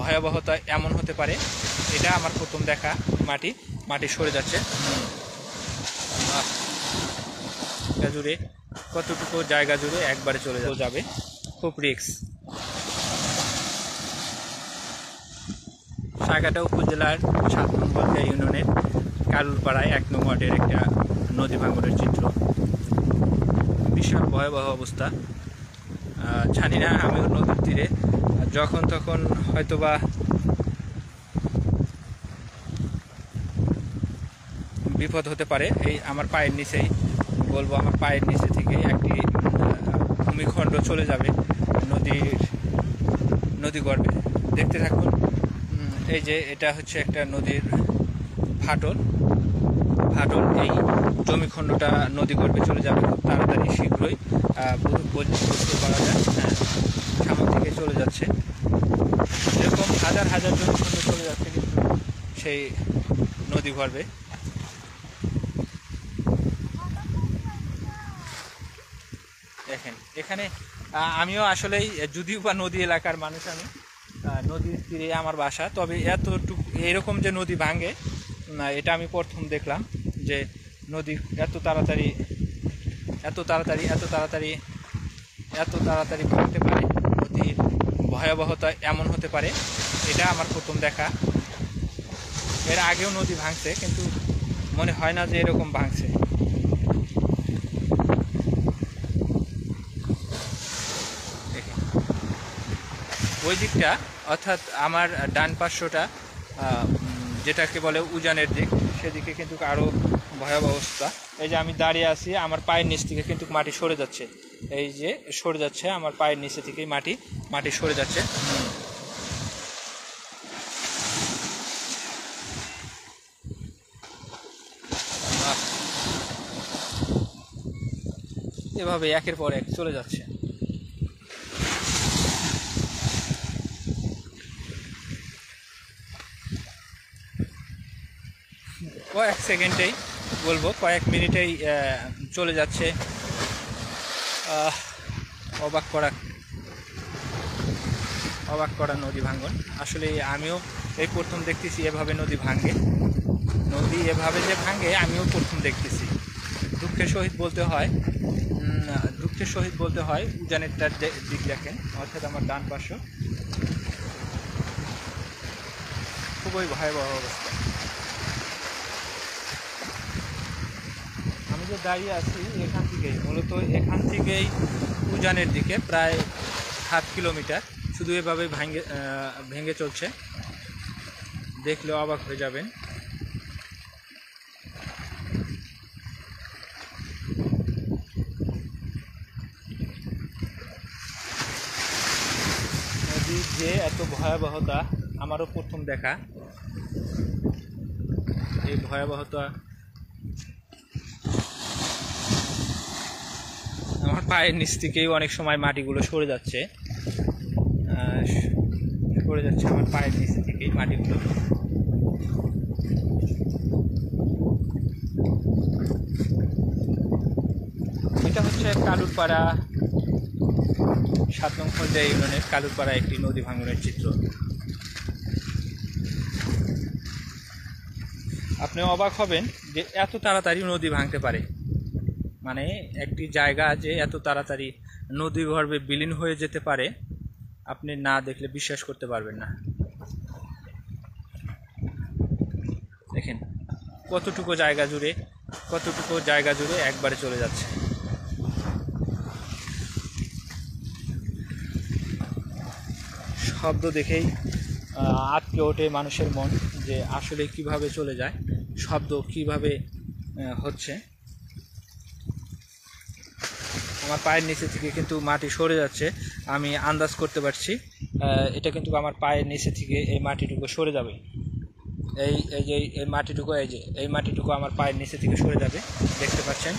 ভয়াবহতা এমন হতে পারে, এটা আমার প্রথম দেখা। মাটি সরে যাচ্ছে জুড়ে, কতটুকু জায়গা জুড়ে একবারে চলে যাবে, খুব রিস্ক। সাগাটা উপজেলার 7 নম্বর ইউনিয়নের কালুরপাড়ায় 1 নং ওয়ার্ডের একটা নদী ভাঙনের চিত্র। বিশাল ভয়াবহ অবস্থা। জানি না, আমি নদীর তীরে যখন তখন হয়তোবা বিপদ হতে পারে। এই আমার পায়ের নিচেই বলবো, আমার পায়ের নিচে থেকে একটি ভূমিখণ্ড চলে যাবে নদী গর্ভে। দেখতে থাকুন। এই যে এটা হচ্ছে একটা নদীর ফাটল। এই জমিখণ্ডটা নদী গর্ভে চলে যাবে খুব তাড়াতাড়ি, শীঘ্রই বুঝতে পারা যায়। হ্যাঁ, সামনে থেকে চলে যাচ্ছে, এরকম হাজার হাজার জমিখণ্ড চলে যাচ্ছে কিন্তু সেই নদী গর্ভে। দেখেন এখানে আমিও আসলেই, যদিও বা নদী এলাকার মানুষ, আমি নদীর তীরে আমার বাসা, তবে এতটুকু এরকম যে নদী ভাঙে এটা আমি প্রথম দেখলাম, যে নদী এত তাড়াতাড়ি ভাঙতে পারে। নদীর ভয়াবহতা এমন হতে পারে, এটা আমার প্রথম দেখা। এর আগেও নদী ভাঙছে, কিন্তু মনে হয় না যে এরকম ভাঙছে। ওই দিকটা, অর্থাৎ আমার ডান পার্শ্বটা যেটাকে বলে উজানের দিক, সেদিকে কিন্তু আরও ভয়াবহ অবস্থা। এই যে আমি দাঁড়িয়ে আছি, আমার পায়ের নিচ থেকে কিন্তু মাটি সরে যাচ্ছে। এই যে সরে যাচ্ছে, আমার পায়ের নিচে থেকেই মাটি সরে যাচ্ছে। এভাবে একের পর এক চলে যাচ্ছে। কয়েক সেকেন্ডেই বলবো, কয়েক মিনিটেই চলে যাচ্ছে। অবাক করা নদী ভাঙন। আসলে আমিও এই প্রথম দেখতেছি এভাবে নদী ভাঙে। নদী এভাবে যে ভাঙে আমিও প্রথম দেখতেছি। দুঃখের সহিত বলতে হয় উজানেরটার দিক দেখেন, অর্থাৎ আমার ডান পার্শ্ব, খুবই ভয়াবহ অবস্থা। আমি যে দাঁড়িয়ে আছি এখান থেকেই উজানের দিকে প্রায় 7 কিলোমিটার শুধু এভাবে ভেঙে চলছে। দেখলেও অবাক হয়ে যাবেন। নদীর যে এত ভয়াবহতা আমারও প্রথম দেখা। এই ভয়াবহতা আমার পায়ের নিচ থেকেই অনেক সময় মাটিগুলো সরে যাচ্ছে আমার পায়ের নিচ থেকেই মাটিগুলো। এটা হচ্ছে কালুরপাড়া 7 নং ইউনিয়নের কালুরপাড়া একটি নদী ভাঙনের চিত্র। আপনি অবাক হবেন যে এত তাড়াতাড়ি নদী ভাঙতে পারে, মানে একটি জায়গা যে এত তাড়াতাড়ি নদী গর্ভে বিলীন হয়ে যেতে পারে, আপনি না দেখলে বিশ্বাস করতে পারবেন না। দেখেন কতটুকু জায়গা জুড়ে একবারে চলে যাচ্ছে। শব্দ দেখেই আটকে ওঠে মানুষের মন, যে আসলে কিভাবে চলে যায়, শব্দ কিভাবে হচ্ছে। আমার পায়ের নিচে থেকে কিন্তু মাটি সরে যাচ্ছে, আমি আন্দাজ করতে পারছি। এটা কিন্তু আমার পায়ের নিচে থেকে এই মাটিটুকু সরে যাবে। এই মাটিটুকু আমার পায়ের নিচে থেকে সরে যাবে। দেখতে পাচ্ছেন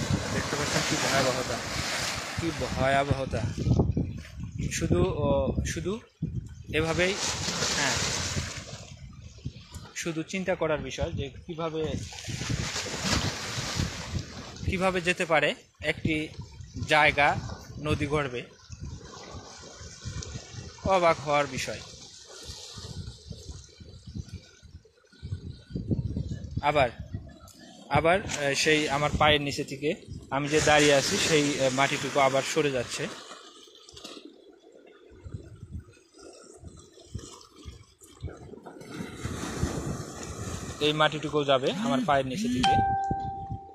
কি ভয়াবহতা। শুধু এভাবেই, হ্যাঁ, শুধু চিন্তা করার বিষয় যে কিভাবে যেতে পারে একটি জায়গা নদী গর্ভে। অবাক হওয়ার বিষয়। আবার আবার সেই আমার পায়ের নিচে থেকে আমি যে দাঁড়িয়ে আছি সেই মাটিটুকু আবার সরে যাচ্ছে। এই মাটিটুকু যাবে আমার পায়ের নিচে থেকে,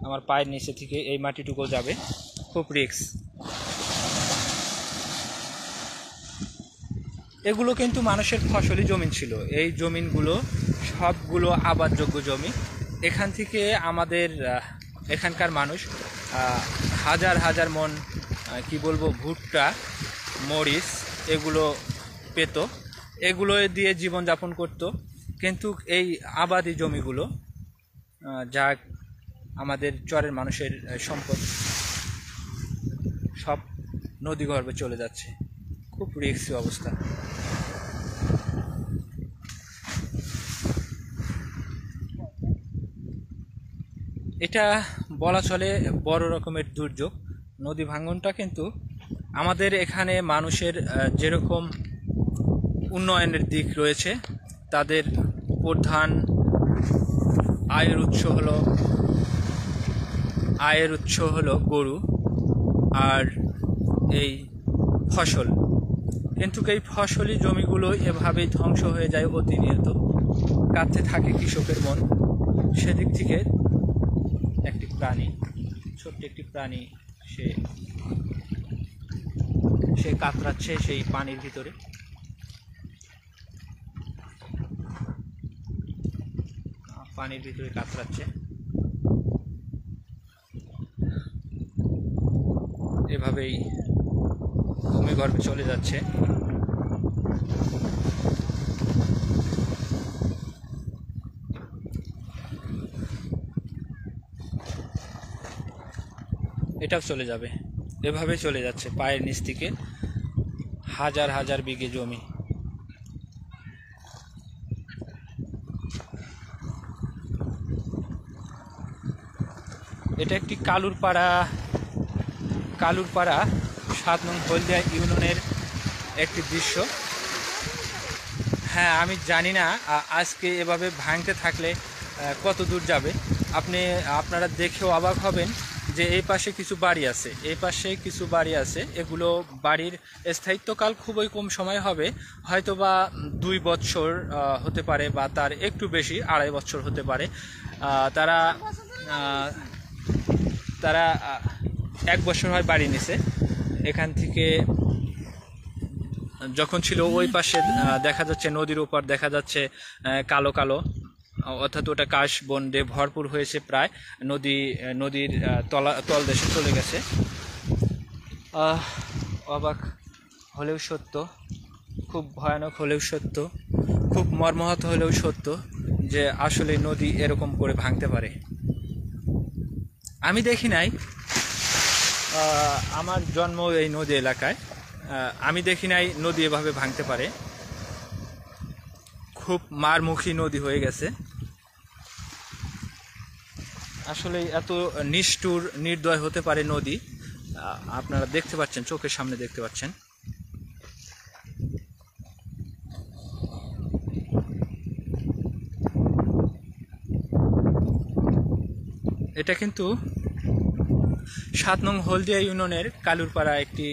আমার পায়ের নিচে থেকে এই মাটিটুকু যাবে। খুব রিস্ক। এগুলো কিন্তু মানুষের ফসলি জমি ছিল। এই জমিনগুলো সবগুলো আবাদযোগ্য জমি। এখান থেকে আমাদের এখানকার মানুষ হাজার হাজার মন কি বলবো ভুট্টা, মরিচ এগুলো পেত, এগুলো দিয়ে জীবনযাপন করত। কিন্তু এই আবাদি জমিগুলো যা আমাদের চরের মানুষের সম্পদ, সব নদীগর্ভে চলে যাচ্ছে। খুব রিস্কি অবস্থা। এটা বলা চলে বড় রকমের দুর্যোগ। নদী ভাঙনটা কিন্তু আমাদের এখানে মানুষের যেরকম উন্নয়নের দিক রয়েছে, তাদের প্রধান আয়ের উৎস হলো গরু আর এই ফসল। কিন্তু এই ফসলি জমিগুলো এভাবেই ধ্বংস হয়ে যায় প্রতিনিয়ত। কাঁদতে থাকে কৃষকের মন। সেদিক থেকে একটি প্রাণী, ছোট্ট একটি প্রাণী, সে কাতরাচ্ছে সেই পানির ভিতরে। পানির ভিতরে কাতরাচ্ছে। এভাবেই ভূমিগর্ভে চলে যাচ্ছে। এটাও চলে যাবে। এভাবে চলে যাচ্ছে পায়ের নিচ থেকে হাজার হাজার বিঘে জমি। এটা একটি কালুরপাড়া 7 নং হলদিয়া ইউনিয়নের একটি দৃশ্য। হ্যাঁ, আমি জানি না আজকে এভাবে ভাঙতে থাকলে কত দূর যাবে। আপনারা দেখেও অবাক হবেন যে এই পাশে কিছু বাড়ি আছে, এগুলো বাড়ির স্থায়িত্বকাল খুবই কম সময় হবে, হয়তো বা 2 বছর হতে পারে, বা তার একটু বেশি 2.5 বছর হতে পারে। তারা 1 বছর হয় বাড়ি নিছে। এখান থেকে যখন ছিল ওই পাশে দেখা যাচ্ছে নদীর উপর দেখা যাচ্ছে কালো কালো, অর্থাৎ ওটা কাশ বন দিয়ে ভরপুর হয়েছে, প্রায় নদীর তলদেশে চলে গেছে। অবাক হলেও সত্য, খুব ভয়ানক হলেও সত্য, খুব মর্মাহত হলেও সত্য যে আসলে নদী এরকম করে ভাঙতে পারে। আমি দেখি নাই, আমার জন্ম এই নদী এলাকায়, আমি দেখি নাই নদী এভাবে ভাঙতে পারে। খুব মারমুখী নদী হয়ে গেছে। আসলে এত নিষ্ঠুর নির্দয় হতে পারে নদী, আপনারা দেখতে পাচ্ছেন, চোখের সামনে দেখতে পাচ্ছেন। এটা কিন্তু 7 নং হলদিয়া ইউনিয়নের কালুরপাড়া একটি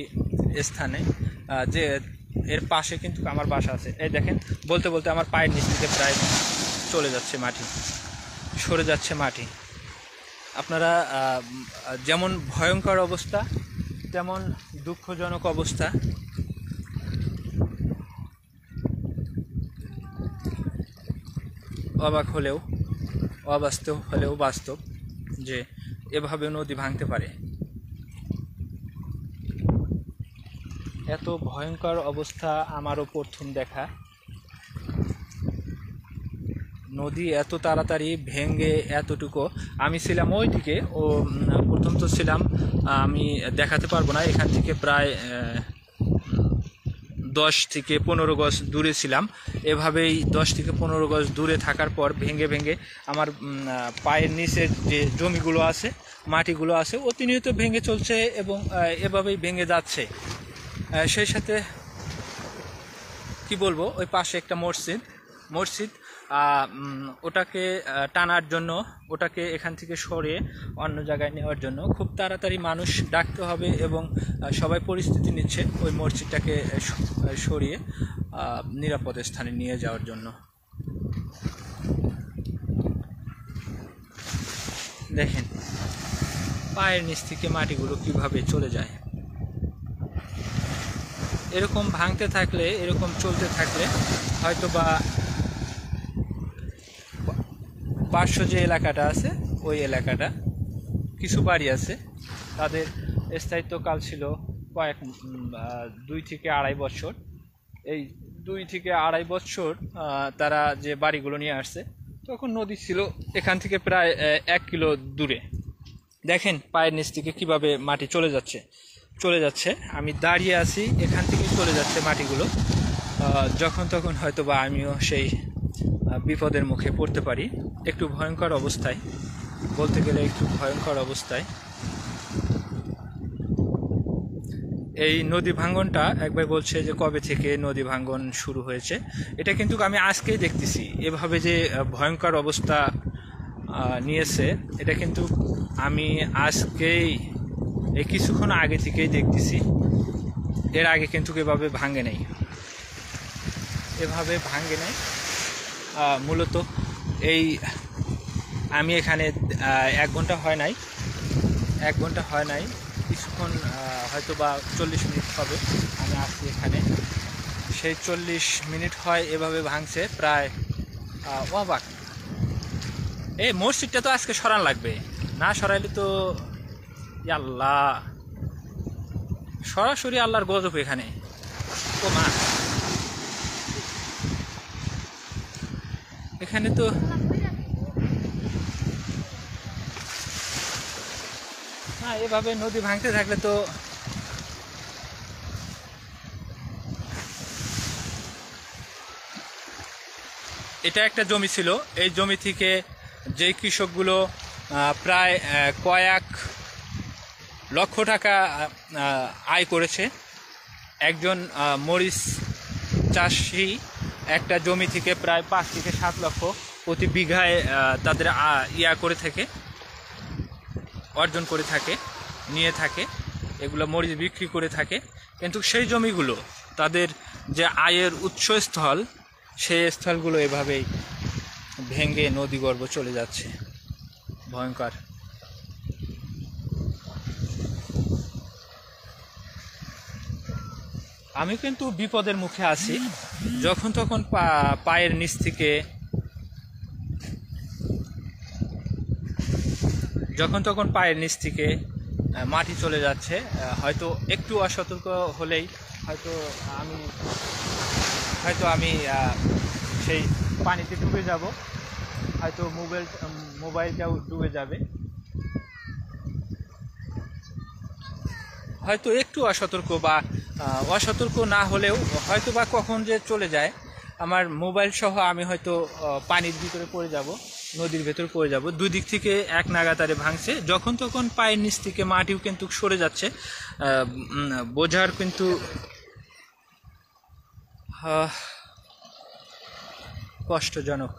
স্থানে, যে এর পাশে কিন্তু আমার বাসা আছে। এই দেখেন, বলতে বলতে আমার পায়ের নিচ থেকে প্রায় চলে যাচ্ছে মাটি, সরে যাচ্ছে মাটি। আপনারা যেমন ভয়ঙ্কর অবস্থা, তেমন দুঃখজনক অবস্থা। অবাক হলেও অবাস্তব হলেও বাস্তব যে এভাবে নদী ভাঙতে পারে। এত ভয়ঙ্কর অবস্থা আমারও প্রথম দেখা। নদী এত তাড়াতাড়ি ভেঙে এতটুকু, আমি ছিলাম ওইদিকে, প্রথম তো ছিলাম, আমি দেখাতে পারবো না, এখান থেকে প্রায় 10 থেকে 15 গজ দূরে ছিলাম। এভাবেই 10 থেকে 15 গজ দূরে থাকার পর ভেঙে ভেঙে আমার পায়ের নিচের যে জমিগুলো আছে, মাটিগুলো আছে, প্রতিনিয়ত ভেঙে চলছে এবং এভাবেই ভেঙে যাচ্ছে। সেই সাথে কি বলবো, ওই পাশে একটা মসজিদ, ওটাকে টানার জন্য, ওটাকে এখান থেকে সরিয়ে অন্য জায়গায় নেওয়ার জন্য খুব তাড়াতাড়ি মানুষ ডাকতে হবে, এবং সবাই পরিস্থিতি নিচ্ছে ওই মসজিদটাকে সরিয়ে নিরাপদ স্থানে নিয়ে যাওয়ার জন্য। দেখেন পায়ের নিচ থেকে মাটিগুলো কিভাবে চলে যায়। এরকম ভাঙতে থাকলে, এরকম চলতে থাকলে হয়তো বা পার্শ্ব যে এলাকাটা আছে ওই এলাকাটা কিছু বাড়ি আছে, তাদের স্থায়িত্বকাল ছিল কয়েক 2 থেকে আড়াই বছর। এই 2 থেকে আড়াই বছর তারা যে বাড়িগুলো নিয়ে আসছে, তখন নদী ছিল এখান থেকে প্রায় 1 কিলো দূরে। দেখেন পায়ের নিচ থেকে কিভাবে মাটি চলে যাচ্ছে। আমি দাঁড়িয়ে আছি, এখান থেকে চলে যাচ্ছে মাটিগুলো। যখন তখন হয়তো বা আমিও সেই বিপদের মুখে পড়তে পারি। একটু ভয়ঙ্কর অবস্থায়, বলতে গেলে একটু ভয়ঙ্কর অবস্থায়। এই নদী ভাঙ্গনটা একবার বলছে যে কবে থেকে নদী ভাঙ্গন শুরু হয়েছে, এটা কিন্তু আমি আজকেই দেখতেছি। এভাবে যে ভয়ঙ্কর অবস্থা নিয়েছে, এটা কিন্তু আমি আজকেই, এই কিছুক্ষণ আগে থেকেই দেখতেছি। এর আগে কিন্তু এভাবে ভাঙে নাই, মূলত এই আমি এখানে 1 ঘন্টা হয় নাই, কিছুক্ষণ হয়তো বা 40 মিনিট হবে আমি আসছি এখানে। সেই 40 মিনিট হয় এভাবে ভাঙছে প্রায়। অবাক, এই মসজিদটা তো আজকে সরান লাগবে, না সরাইলে তো আল্লাহ, সরাসরি আল্লাহর গজব এখানে। ও মা, এখানে তো এভাবে নদী ভাঙতে থাকলে তো এটা একটা জমি ছিল, এই জমি থেকে যে কৃষকগুলো প্রায় কয়েক লক্ষ টাকা আয় করেছে, একজন মরিচ চাষি একটা জমি থেকে প্রায় 5 থেকে 7 লক্ষ প্রতি বিঘায় তাদের অর্জন করে থাকে, নিয়ে থাকে, এগুলো মরিচ বিক্রি করে থাকে। কিন্তু সেই জমিগুলো, তাদের যে আয়ের উৎসস্থল, সেই স্থলগুলো এভাবেই ভেঙে নদীগর্ভ চলে যাচ্ছে। ভয়ঙ্কর। আমি কিন্তু বিপদের মুখে আছি, যখন তখন পায়ের নিচ থেকে মাটি চলে যাচ্ছে। হয়তো একটু অসতর্ক হলেই হয়তো আমি সেই পানিতে ডুবে যাব, হয়তো মোবাইলটাও ডুবে যাবে। হয়তো একটু অসতর্ক না হলেও হয়তো বা কখন যে চলে যায় আমার মোবাইল সহ, আমি হয়তো পানির ভিতরে পড়ে যাব, নদীর ভেতরে পড়ে যাব। 2 দিক থেকে এক নাগাতারে ভাঙছে, যখন তখন পায়ের নিচ থেকে মাটিও কিন্তু সরে যাচ্ছে। বোঝার কিন্তু কষ্টজনক।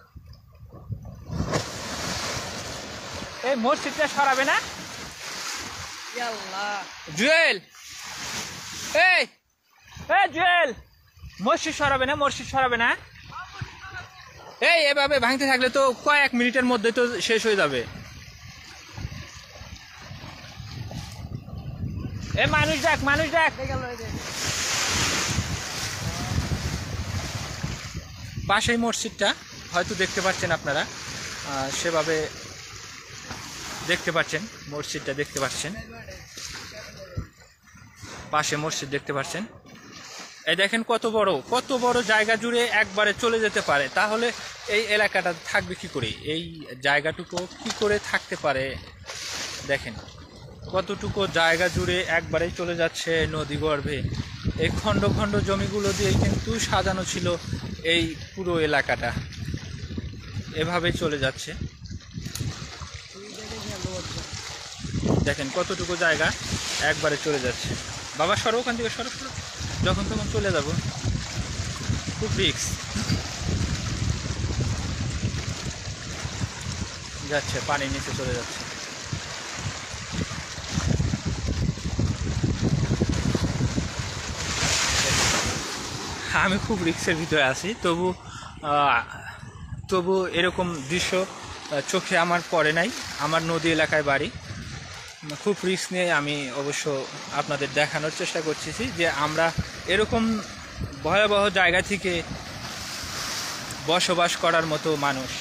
এই মসজিদটা সরাবে না জুয়েল, এই জুয়েল, মসজিদ সরাবে না। এই এভাবে ভাঙতে থাকলে তো কয়েক মিনিটের মধ্যে তো শেষ হয়ে যাবে। মানুষ দেখ, পাশেই মসজিদটা হয়তো দেখতে পাচ্ছেন আপনারা, সেভাবে দেখতে পাচ্ছেন, মসজিদটা দেখতে পাচ্ছেন, পাশে মসজিদ দেখতে পাচ্ছেন। এই দেখেন কত বড় জায়গা জুড়ে একবারে চলে যেতে পারে, তাহলে এই এলাকাটা থাকবে কি করে, এই জায়গাটুকু কি করে থাকতে পারে। দেখেন কতটুকু জায়গা জুড়ে একবারেই চলে যাচ্ছে নদী গর্ভে। এই খণ্ড খণ্ড জমিগুলো দিয়ে কিন্তু সাজানো ছিল এই পুরো এলাকাটা, এভাবেই চলে যাচ্ছে। দেখেন কতটুকু জায়গা একবারে চলে যাচ্ছে। বাবা সরো, ওখান থেকে সরো, যখন তখন চলে যাব, খুব রিস্ক। যাচ্ছে, পানির নিচে চলে যাচ্ছে। আমি খুব রিস্কের ভিতরে আছি, তবু এরকম দৃশ্য চোখে আমার পড়ে নাই। আমার নদী এলাকায় বাড়ি, খুব রিস্ক নিয়ে আমি অবশ্য আপনাদের দেখানোর চেষ্টা করতেছি যে আমরা এরকম ভয়াবহ জায়গা থেকে বসবাস করার মতো মানুষ।